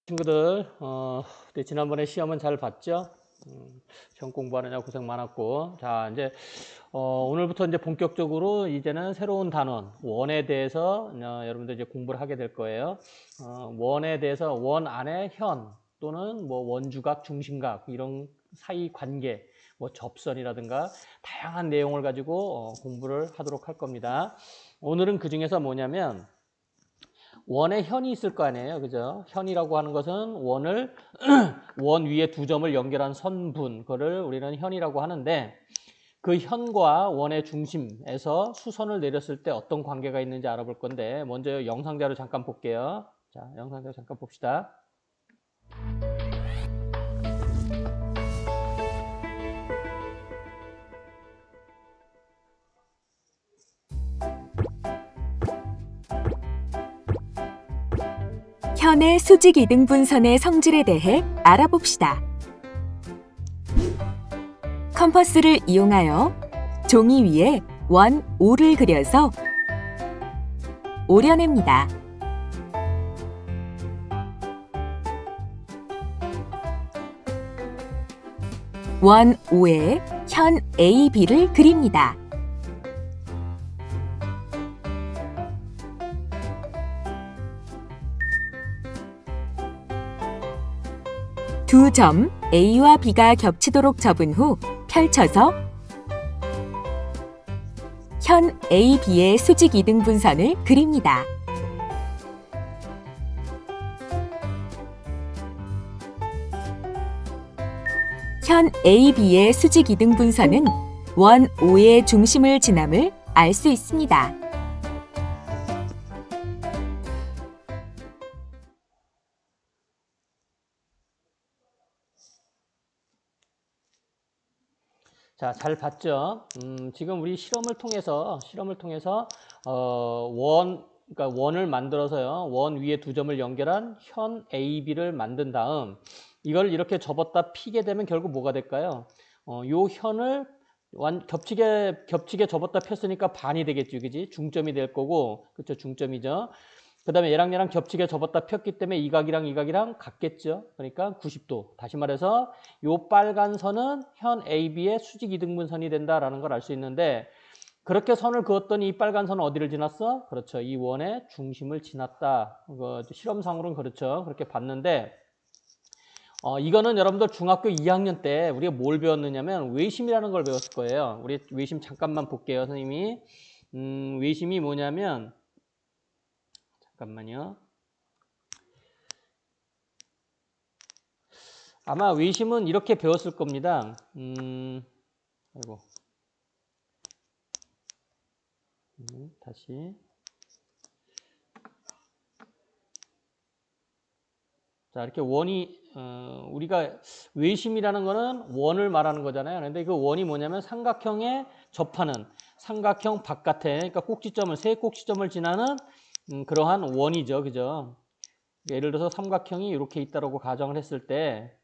친구들, 네, 지난번에 시험은 잘 봤죠? 시험 공부하느냐 고생 많았고. 자, 이제, 오늘부터 이제 본격적으로 이제는 새로운 단원, 원에 대해서, 여러분들 이제 공부를 하게 될 거예요. 원에 대해서 원 안에 현 또는 뭐 원주각, 중심각, 이런 사이 관계, 뭐 접선이라든가 다양한 내용을 가지고 공부를 하도록 할 겁니다. 오늘은 그 중에서 뭐냐면, 원에 현이 있을 거 아니에요. 그죠? 현이라고 하는 것은 원을 원 위에 두 점을 연결한 선분, 그거를 우리는 현이라고 하는데 그 현과 원의 중심에서 수선을 내렸을 때 어떤 관계가 있는지 알아볼 건데 먼저 영상자료 잠깐 볼게요. 자, 영상자료 잠깐 봅시다. 현의 수직 이등분선의 성질에 대해 알아봅시다. 컴퍼스를 이용하여 종이 위에 원 O를 그려서 오려냅니다. 원 O에 현 AB를 그립니다. 두 점 A와 B가 겹치도록 접은 후 펼쳐서 현 AB의 수직 이등분선을 그립니다. 현 AB의 수직 이등분선은 원 O의 중심을 지남을 알 수 있습니다. 자, 잘 봤죠? 지금 우리 실험을 통해서 그러니까 원을 만들어서요. 원 위에 두 점을 연결한 현 AB를 만든 다음 이걸 이렇게 접었다 피게 되면 결국 뭐가 될까요? 요 현을 겹치게 접었다 폈으니까 반이 되겠죠, 그지? 중점이 될 거고, 그렇죠? 중점이죠. 그 다음에 얘랑 겹치게 접었다 폈기 때문에 이 각이랑 같겠죠. 그러니까 90도. 다시 말해서 요 빨간 선은 현 AB의 수직 이등분선이 된다라는 걸 알 수 있는데 그렇게 선을 그었더니 이 빨간 선은 어디를 지났어? 그렇죠. 이 원의 중심을 지났다. 실험상으로는 그렇죠. 그렇게 봤는데 이거는 여러분들 중학교 2학년 때 우리가 뭘 배웠느냐면 외심이라는 걸 배웠을 거예요. 우리 외심 잠깐만 볼게요, 선생님이. 외심이 뭐냐면 잠깐만요. 아마 외심은 이렇게 배웠을 겁니다. 아이고. 다시. 자, 이렇게 원이, 우리가 외심이라는 거는 원을 말하는 거잖아요. 그런데 그 원이 뭐냐면 삼각형에 접하는 삼각형 바깥에, 그러니까 세 꼭지점을 지나는 그러한 원이죠. 그죠? 예를 들어서 삼각형이 이렇게 있다라고 가정을 했을 때,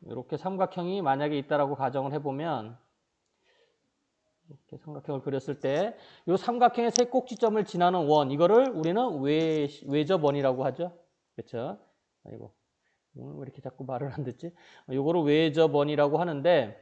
이렇게 삼각형이 만약에 있다라고 가정을 해보면, 이렇게 삼각형을 그렸을 때 이 삼각형의 세 꼭지점을 지나는 원, 이거를 우리는 외접원이라고 하죠. 그렇죠? 아이고, 왜 이렇게 자꾸 말을 안 듣지? 이거를 외접원이라고 하는데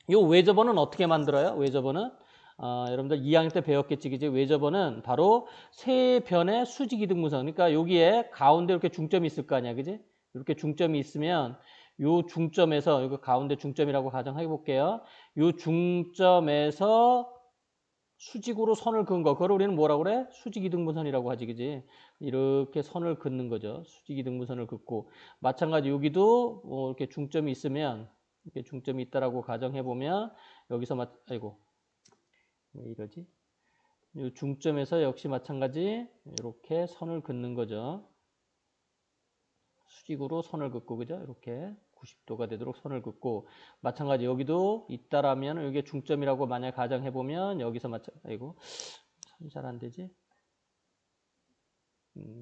이 외접원은 어떻게 만들어요? 외접원은 여러분들 2학년 때 배웠겠지, 그지? 외접원은 바로 세 변의 수직 이등분선. 그러니까 여기에 가운데 이렇게 중점이 있을 거 아니야, 그지? 이렇게 중점이 있으면 요 중점에서 여기 가운데 중점이라고 가정해 볼게요. 요 중점에서 수직으로 선을 그은 거, 그걸 우리는 뭐라고 그래? 수직 이등분선이라고 하지, 그지? 이렇게 선을 긋는 거죠. 수직 이등분선을 긋고 마찬가지 여기도 이렇게 중점이 있으면 이렇게 중점이 있다라고 가정해 보면 여기서 아이고, 왜 이러지? 이 중점에서 역시 마찬가지 이렇게 선을 긋는 거죠. 수직으로 선을 긋고, 그죠? 이렇게 90도가 되도록 선을 긋고, 마찬가지 여기도 있다라면 이게 중점이라고 만약 가정해 보면 여기서 아이고, 참 잘 안 되지?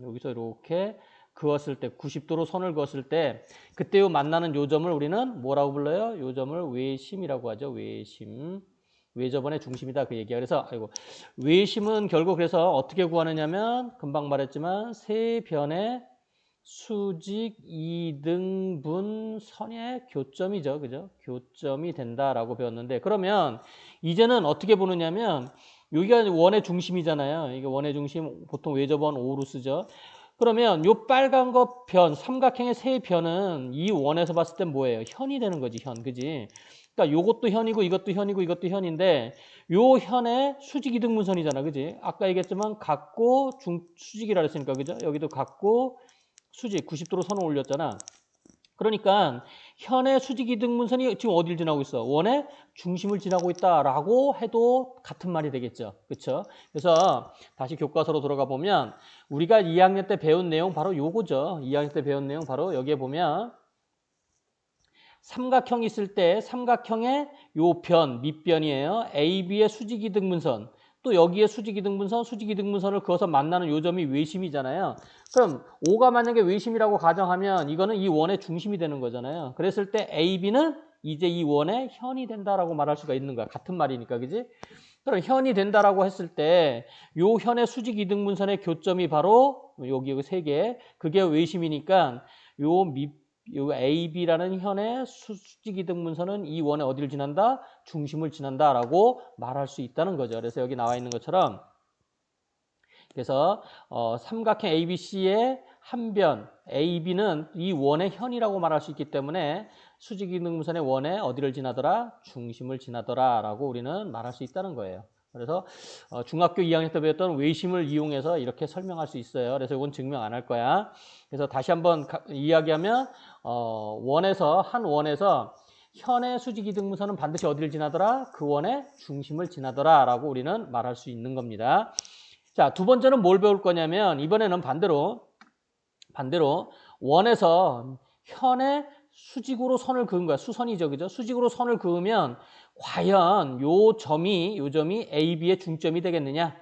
여기서 이렇게 그었을 때 90도로 선을 그었을 때 그때 만나는 요 점을 우리는 뭐라고 불러요? 요 점을 외심이라고 하죠. 외심. 외접원의 중심이다 그 얘기야. 그래서 아이고 외심은 결국 그래서 어떻게 구하느냐면 금방 말했지만 세 변의 수직 이등분선의 교점이죠. 그죠? 교점이 된다라고 배웠는데 그러면 이제는 어떻게 보느냐면 여기가 원의 중심이잖아요. 이게 원의 중심 보통 외접원 O로 쓰죠. 그러면 요 빨간 거 변, 삼각형의 세 변은 이 원에서 봤을 땐 뭐예요? 현이 되는 거지, 현. 그지? 그러니까 요것도 현이고 이것도 현이고 이것도 현인데 요 현의 수직 이등분선이잖아. 그지? 아까 얘기했지만 같고 수직이라 그랬으니까 그죠? 여기도 같고 수직 90도로 선을 올렸잖아. 그러니까 현의 수직 이등분선이 지금 어디를 지나고 있어? 원의 중심을 지나고 있다라고 해도 같은 말이 되겠죠. 그렇죠? 그래서 다시 교과서로 돌아가 보면 우리가 2학년 때 배운 내용 바로 요거죠. 2학년 때 배운 내용 바로 여기에 보면 삼각형이 있을 때 삼각형의 요 변, 밑변이에요. AB의 수직 이등분선. 또 여기에 수직 이등분선, 수직 이등분선을 그어서 만나는 요 점이 외심이잖아요. 그럼 O가 만약에 외심이라고 가정하면 이거는 이 원의 중심이 되는 거잖아요. 그랬을 때 AB는 이제 이 원의 현이 된다라고 말할 수가 있는 거야. 같은 말이니까, 그지? 그럼 현이 된다라고 했을 때 요 현의 수직 이등분선의 교점이 바로 여기 세 개, 그게 외심이니까 요 AB라는 현의 수직 이등분선은 이 원의 어디를 지난다? 중심을 지난다라고 말할 수 있다는 거죠. 그래서 여기 나와 있는 것처럼 그래서 삼각형 ABC의 한 변 AB는 이 원의 현이라고 말할 수 있기 때문에 수직 이등분선의 원의 어디를 지나더라? 중심을 지나더라라고 우리는 말할 수 있다는 거예요. 그래서 중학교 2학년 때 배웠던 외심을 이용해서 이렇게 설명할 수 있어요. 그래서 이건 증명 안 할 거야. 그래서 다시 한번 이야기하면 한 원에서 현의 수직 이등분선은 반드시 어디를 지나더라? 그 원의 중심을 지나더라라고 우리는 말할 수 있는 겁니다. 자, 두 번째는 뭘 배울 거냐면 이번에는 반대로 원에서 현의 수직으로 선을 그은 거야. 수선이죠. 그죠? 수직으로 선을 그으면 과연 요 점이 AB의 중점이 되겠느냐?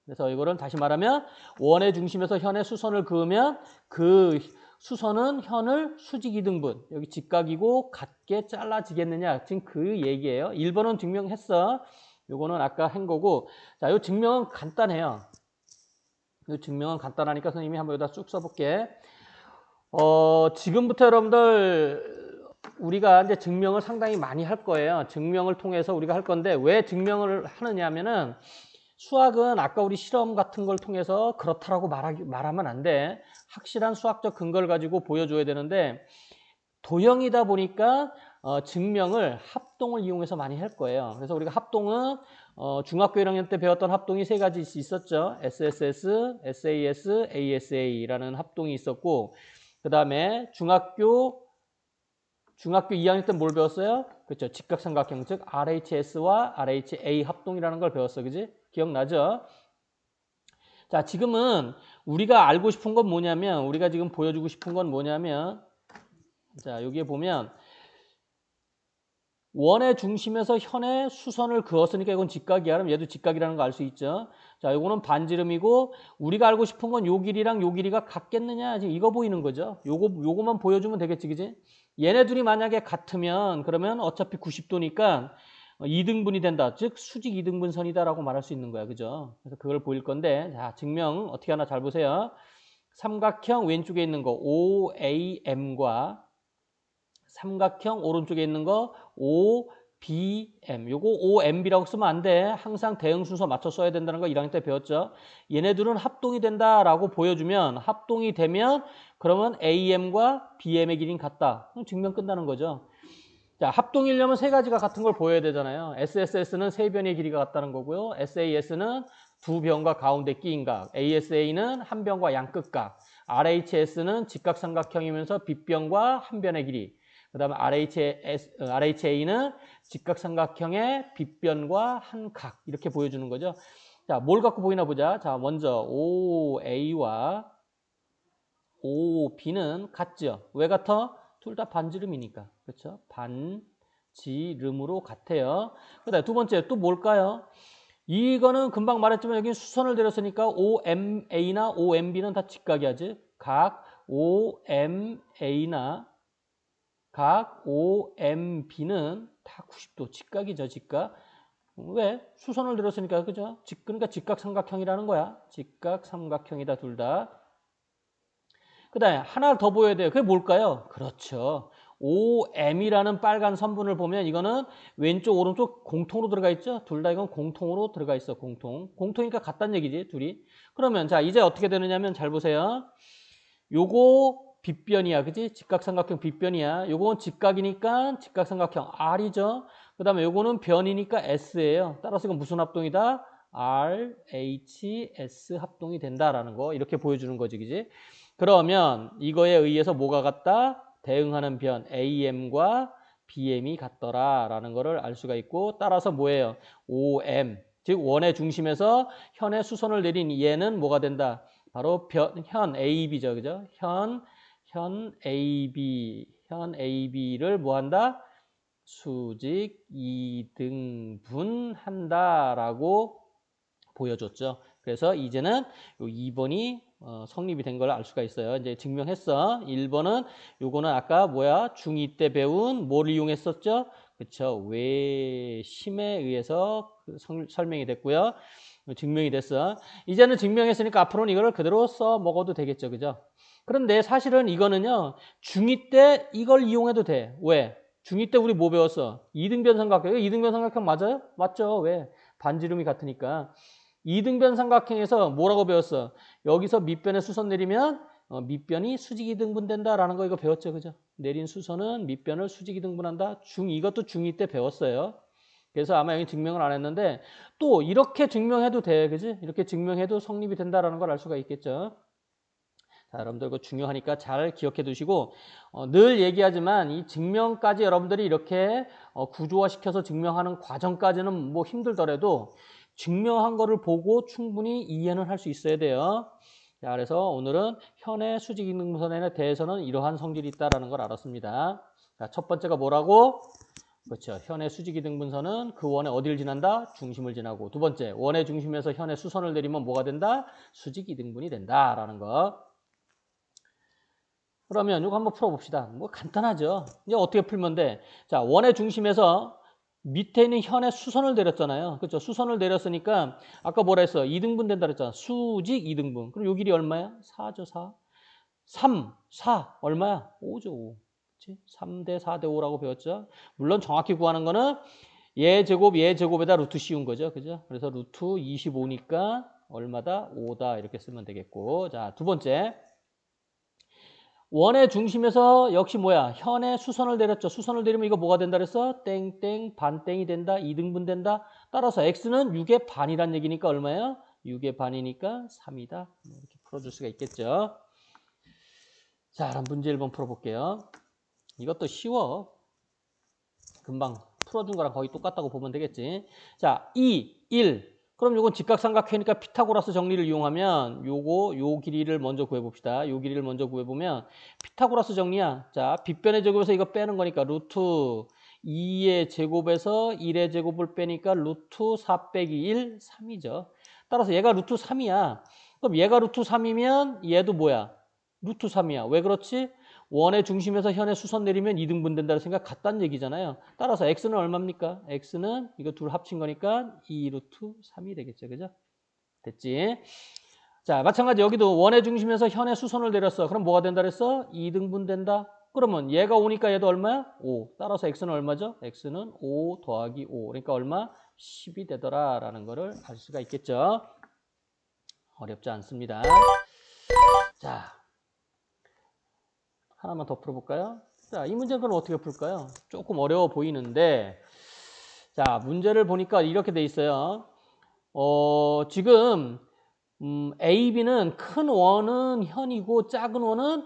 그래서 이거를 다시 말하면 원의 중심에서 현의 수선을 그으면 그 수선은 현을 수직 이등분, 여기 직각이고 같게 잘라지겠느냐? 지금 그 얘기예요. 1번은 증명했어. 요거는 아까 한 거고. 자, 요 증명은 간단해요. 요 증명은 간단하니까 선생님이 한번 여기다 쭉 써볼게. 지금부터 여러분들 우리가 이제 증명을 상당히 많이 할 거예요. 증명을 통해서 우리가 할 건데 왜 증명을 하느냐 하면은 수학은 아까 우리 실험 같은 걸 통해서 그렇다라고 말하면 안 돼. 확실한 수학적 근거를 가지고 보여줘야 되는데 도형이다 보니까 증명을 합동을 이용해서 많이 할 거예요. 그래서 우리가 합동은 중학교 1학년 때 배웠던 합동이 세 가지 있었죠. SSS, SAS, ASA라는 합동이 있었고 그 다음에 중학교 2학년 때 뭘 배웠어요? 그렇죠. 직각삼각형, 즉 RHS와 RHA 합동이라는 걸 배웠어. 그지? 기억나죠? 자, 지금은 우리가 알고 싶은 건 뭐냐면 우리가 지금 보여주고 싶은 건 뭐냐면 자, 여기에 보면 원의 중심에서 현의 수선을 그었으니까 이건 직각이야. 그럼 얘도 직각이라는 거 알 수 있죠. 자, 이거는 반지름이고 우리가 알고 싶은 건 요 길이랑 요 길이가 같겠느냐. 지금 이거 보이는 거죠. 요거만 보여주면 되겠지, 그지? 얘네 둘이 만약에 같으면 그러면 어차피 90도니까 2등분이 된다. 즉 수직 2등분선이다라고 말할 수 있는 거야. 그죠? 그래서 그걸 보일 건데 자, 증명 어떻게 하나 잘 보세요. 삼각형 왼쪽에 있는 거 OAM과 삼각형 오른쪽에 있는 거 OBM. 요거 OMB라고 쓰면 안 돼. 항상 대응 순서 맞춰 써야 된다는 거 1학년 때 배웠죠. 얘네들은 합동이 된다라고 보여주면 합동이 되면 그러면 AM과 BM의 길이는 같다. 그럼 증명 끝나는 거죠. 자, 합동이려면 세 가지가 같은 걸 보여야 되잖아요. SSS는 세 변의 길이가 같다는 거고요. SAS는 두 변과 가운데 끼인 각. ASA는 한 변과 양끝각. RHS는 직각삼각형이면서 빗변과 한 변의 길이. 그 다음에 RHA는 직각삼각형의 빗변과 한 각. 이렇게 보여주는 거죠. 자, 뭘 갖고 보이나 보자. 자, 먼저 OA와 OB는 같죠. 왜 같아? 둘 다 반지름이니까. 그렇죠? 반지름으로 같아요. 그다음에 두 번째 또 뭘까요? 이거는 금방 말했지만 여기 수선을 내렸으니까 OMA나 OMB는 다 직각이야지. 각 OMA나 각 OMB는 다 90도 직각이죠, 직각. 왜? 수선을 내렸으니까, 그죠? 그러니까 직각삼각형이라는 거야. 직각삼각형이다, 둘 다. 그 다음에 하나 더 보여야 돼요. 그게 뭘까요? 그렇죠. OM이라는 빨간 선분을 보면 이거는 왼쪽, 오른쪽 공통으로 들어가 있죠? 둘 다 이건 공통으로 들어가 있어, 공통. 공통이니까 같다는 얘기지, 둘이. 그러면 자, 이제 어떻게 되느냐면 잘 보세요. 요거 빗변이야, 그지? 직각삼각형 빗변이야. 요건 직각이니까 직각삼각형 R이죠. 그 다음에 요거는 변이니까 S예요. 따라서 이건 무슨 합동이다? RHS 합동이 된다라는 거 이렇게 보여주는 거지, 그지? 그러면 이거에 의해서 뭐가 같다? 대응하는 변 AM과 BM이 같더라라는 거를 알 수가 있고 따라서 뭐예요? OM 즉 원의 중심에서 현의 수선을 내린 얘는 뭐가 된다? 바로 현 AB죠, 그죠? 현 AB를 뭐 한다? 수직 이등분한다라고 보여줬죠. 그래서 이제는 요 2번이 성립이 된 걸 알 수가 있어요. 이제 증명했어. 1번은 요거는 아까 뭐야? 중2 때 배운 뭘 이용했었죠? 그쵸. 외심에 의해서 설명이 됐고요. 증명이 됐어. 이제는 증명했으니까 앞으로는 이걸 그대로 써 먹어도 되겠죠. 그죠? 그런데 사실은 이거는요. 중2 때 이걸 이용해도 돼. 왜? 중2 때 우리 뭐 배웠어? 이등변 삼각형. 이등변 삼각형 맞아요? 맞죠. 왜? 반지름이 같으니까. 이등변 삼각형에서 뭐라고 배웠어? 여기서 밑변에 수선 내리면 밑변이 수직 이등분된다라는 거 이거 배웠죠. 그죠? 내린 수선은 밑변을 수직 이등분한다. 이것도 중2 때 배웠어요. 그래서 아마 여기 증명을 안 했는데 또 이렇게 증명해도 돼. 그지? 이렇게 증명해도 성립이 된다라는 걸 알 수가 있겠죠. 자, 여러분들 이거 중요하니까 잘 기억해 두시고 늘 얘기하지만 이 증명까지 여러분들이 이렇게 구조화시켜서 증명하는 과정까지는 뭐 힘들더라도 증명한 거를 보고 충분히 이해는 할 수 있어야 돼요. 자, 그래서 오늘은 현의 수직 이등분선에 대해서는 이러한 성질이 있다라는 걸 알았습니다. 자, 첫 번째가 뭐라고? 그렇죠. 현의 수직 이등분선은 그 원의 어디를 지난다? 중심을 지나고. 두 번째, 원의 중심에서 현의 수선을 내리면 뭐가 된다? 수직 이등분이 된다라는 거. 그러면 이거 한번 풀어봅시다. 뭐 간단하죠. 이제 어떻게 풀면 돼? 자, 원의 중심에서 밑에 있는 현의 수선을 내렸잖아요. 그렇죠? 수선을 내렸으니까 아까 뭐라 했어? 2등분 된다 그랬잖아. 수직 2등분. 그럼 요 길이 얼마야? 4죠, 4. 4 얼마야? 5죠, 5. 그렇지? 3대 4대 5라고 배웠죠. 물론 정확히 구하는 거는 얘 제곱에다 루트 씌운 거죠. 그죠? 그래서 루트 25니까 얼마다? 5다 이렇게 쓰면 되겠고. 자, 두 번째. 원의 중심에서 역시 뭐야? 현의 수선을 내렸죠. 수선을 내리면 이거 뭐가 된다 그랬어? 땡땡 반땡이 된다. 2등분 된다. 따라서 x는 6의 반이란 얘기니까 얼마예요? 6의 반이니까 3이다. 이렇게 풀어줄 수가 있겠죠. 자, 그럼 문제 1번 풀어볼게요. 이것도 쉬워. 금방 풀어준 거랑 거의 똑같다고 보면 되겠지. 자, 2, 1. 그럼 요건 직각삼각형이니까 피타고라스 정리를 이용하면 요 길이를 먼저 구해봅시다. 요 길이를 먼저 구해보면 피타고라스 정리야. 자, 빗변의 제곱에서 이거 빼는 거니까 루트 2의 제곱에서 1의 제곱을 빼니까 루트 4 빼기 1, 3이죠. 따라서 얘가 루트 3이야. 그럼 얘가 루트 3이면 얘도 뭐야? 루트 3이야. 왜 그렇지? 원의 중심에서 현의 수선 내리면 2등분 된다는 생각 같다는 얘기잖아요. 따라서 x는 얼마입니까? x는 이거 둘 합친 거니까 2루트 3이 되겠죠. 그죠? 됐지? 자, 마찬가지 여기도 원의 중심에서 현의 수선을 내렸어. 그럼 뭐가 된다 그랬어? 2등분 된다. 그러면 얘가 5니까 얘도 얼마야? 5. 따라서 x는 얼마죠? x는 5 더하기 5. 그러니까 얼마? 10이 되더라라는 거를 알 수가 있겠죠. 어렵지 않습니다. 자, 하나만 더 풀어볼까요? 자, 이 문제는 그럼 어떻게 풀까요? 조금 어려워 보이는데, 자, 문제를 보니까 이렇게 돼 있어요. 지금, A, B는 큰 원은 현이고 작은 원은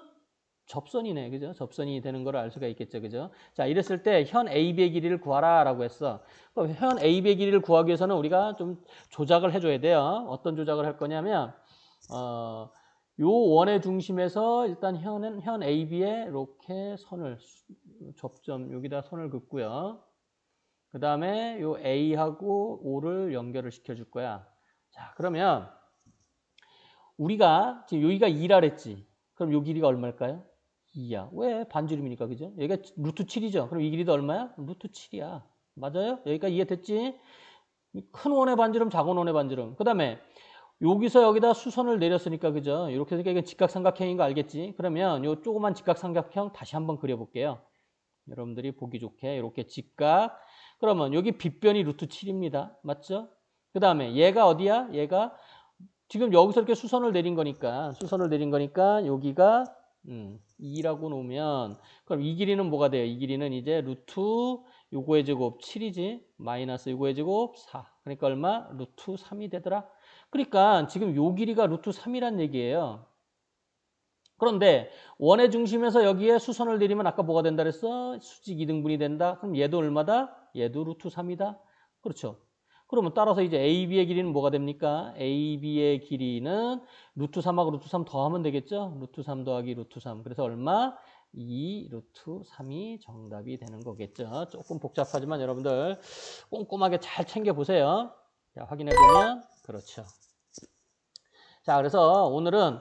접선이네. 그죠? 접선이 되는 걸 알 수가 있겠죠. 그죠? 자, 이랬을 때 현 AB의 길이를 구하라 라고 했어. 그럼 현 AB의 길이를 구하기 위해서는 우리가 좀 조작을 해줘야 돼요. 어떤 조작을 할 거냐면, 요 원의 중심에서 일단 현 AB에 이렇게 선을 접점 여기다 선을 긋고요. 그 다음에 요 A하고 O를 연결을 시켜줄 거야. 자, 그러면 우리가 지금 여기가 2라 그랬지. 그럼 요 길이가 얼마일까요? 2야. 왜? 반지름이니까, 그죠? 여기가 루트 7이죠. 그럼 이 길이도 얼마야? 루트 7이야. 맞아요? 여기까지 이해됐지? 큰 원의 반지름, 작은 원의 반지름. 그 다음에 여기서 여기다 수선을 내렸으니까 그죠? 이렇게 해서 이게 직각삼각형인 거 알겠지? 그러면 요 조그만 직각삼각형 다시 한번 그려볼게요. 여러분들이 보기 좋게 이렇게 직각. 그러면 여기 빗변이 루트 7입니다. 맞죠? 그 다음에 얘가 어디야? 얘가 지금 여기서 이렇게 수선을 내린 거니까 여기가 2라고 놓으면 그럼 이 길이는 뭐가 돼요? 이 길이는 이제 루트 요거의 제곱 7이지 마이너스 요거의 제곱 4. 그러니까 얼마? 루트 3이 되더라. 그러니까 지금 요 길이가 루트 3이란 얘기예요. 그런데 원의 중심에서 여기에 수선을 내리면 아까 뭐가 된다 그랬어? 수직 2등분이 된다. 그럼 얘도 얼마다? 얘도 루트 3이다. 그렇죠. 그러면 따라서 이제 AB의 길이는 뭐가 됩니까? AB의 길이는 루트 3하고 루트 3 더하면 되겠죠? 루트 3 더하기 루트 3. 그래서 얼마? 2 루트 3이 정답이 되는 거겠죠. 조금 복잡하지만 여러분들 꼼꼼하게 잘 챙겨보세요. 자, 확인해보면 그렇죠. 자, 그래서 오늘은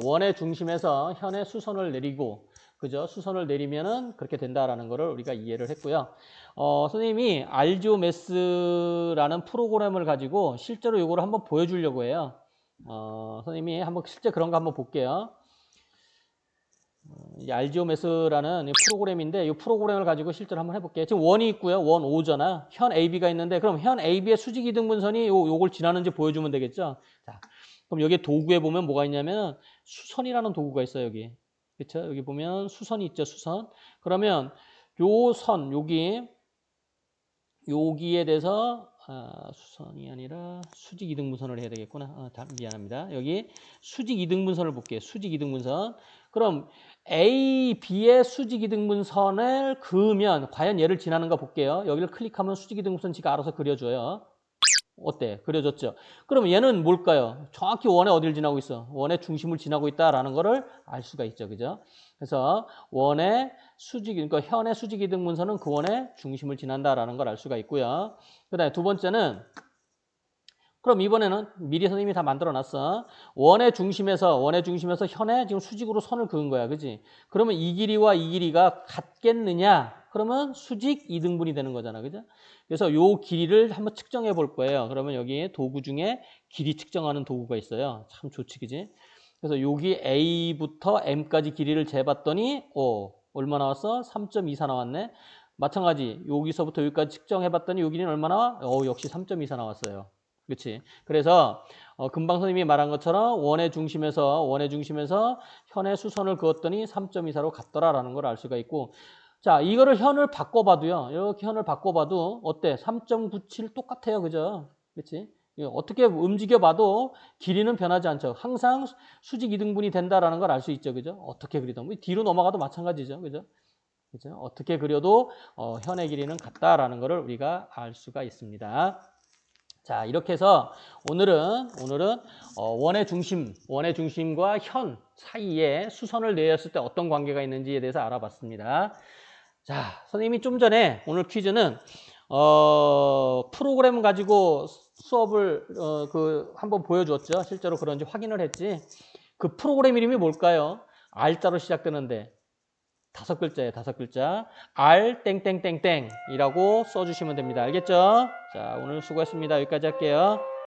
원의 중심에서 현의 수선을 내리고 그죠? 수선을 내리면은 그렇게 된다라는 거를 우리가 이해를 했고요. 선생님이 알지오매스라는 프로그램을 가지고 실제로 이거를 한번 보여주려고 해요. 선생님이 한번 실제 그런 거 한번 볼게요. 이 알지오매스라는 프로그램인데 이 프로그램을 가지고 실제로 한번 해볼게요. 지금 원이 있고요. 원 O잖아. 현 AB가 있는데 그럼 현 AB의 수직 이등분선이 요걸 지나는지 보여주면 되겠죠. 자, 그럼 여기 도구에 보면 뭐가 있냐면 수선이라는 도구가 있어요. 여기. 그렇죠? 여기 보면 수선이 있죠. 수선. 그러면 요 선 여기에 대해서 수선이 아니라 수직 이등분선을 해야 되겠구나. 미안합니다. 여기 수직 이등분선을 볼게요. 수직 이등분선. 그럼 A, B의 수직 이등분선을 그으면 과연 얘를 지나는가 볼게요. 여기를 클릭하면 수직 이등분선 지가 알아서 그려줘요. 어때? 그려졌죠? 그럼 얘는 뭘까요? 정확히 원의 어디를 지나고 있어? 원의 중심을 지나고 있다라는 거를 알 수가 있죠. 그죠? 그래서 원의 수직, 그러니까 현의 수직 이등분선은 그 원의 중심을 지난다라는 걸 알 수가 있고요. 그 다음에 두 번째는 그럼 이번에는 미리 선생님이 다 만들어 놨어. 원의 중심에서 현에 지금 수직으로 선을 그은 거야. 그지? 그러면 이 길이와 이 길이가 같겠느냐? 그러면 수직 이등분이 되는 거잖아. 그죠? 그래서 요 길이를 한번 측정해 볼 거예요. 그러면 여기 도구 중에 길이 측정하는 도구가 있어요. 참 좋지, 그지? 그래서 여기 A부터 M까지 길이를 재봤더니, 얼마 나왔어? 3.24 나왔네. 마찬가지, 여기서부터 여기까지 측정해 봤더니 요 길이는 얼마 나와? 역시 3.24 나왔어요. 그렇지? 그래서 금방 선생님이 말한 것처럼 원의 중심에서 현의 수선을 그었더니 3.24로 갔더라라는 걸 알 수가 있고, 자, 이거를 현을 바꿔봐도요. 이렇게 현을 바꿔봐도 어때? 3.97 똑같아요. 그죠? 그렇지? 어떻게 움직여봐도 길이는 변하지 않죠. 항상 수직 이등분이 된다라는 걸 알 수 있죠. 그죠? 어떻게 그리든. 뒤로 넘어가도 마찬가지죠. 그죠? 그죠? 어떻게 그려도 현의 길이는 같다라는 것을 우리가 알 수가 있습니다. 자, 이렇게 해서 오늘은 원의 중심과 현 사이에 수선을 내렸을 때 어떤 관계가 있는지에 대해서 알아봤습니다. 자, 선생님이 좀 전에 오늘 퀴즈는 프로그램 가지고 수업을 한번 보여줬죠. 실제로 그런지 확인을 했지. 그 프로그램 이름이 뭘까요? R자로 시작되는데 5글자예요. 5글자. R 땡땡땡땡이라고 써주시면 됩니다. 알겠죠? 자, 오늘 수고했습니다. 여기까지 할게요.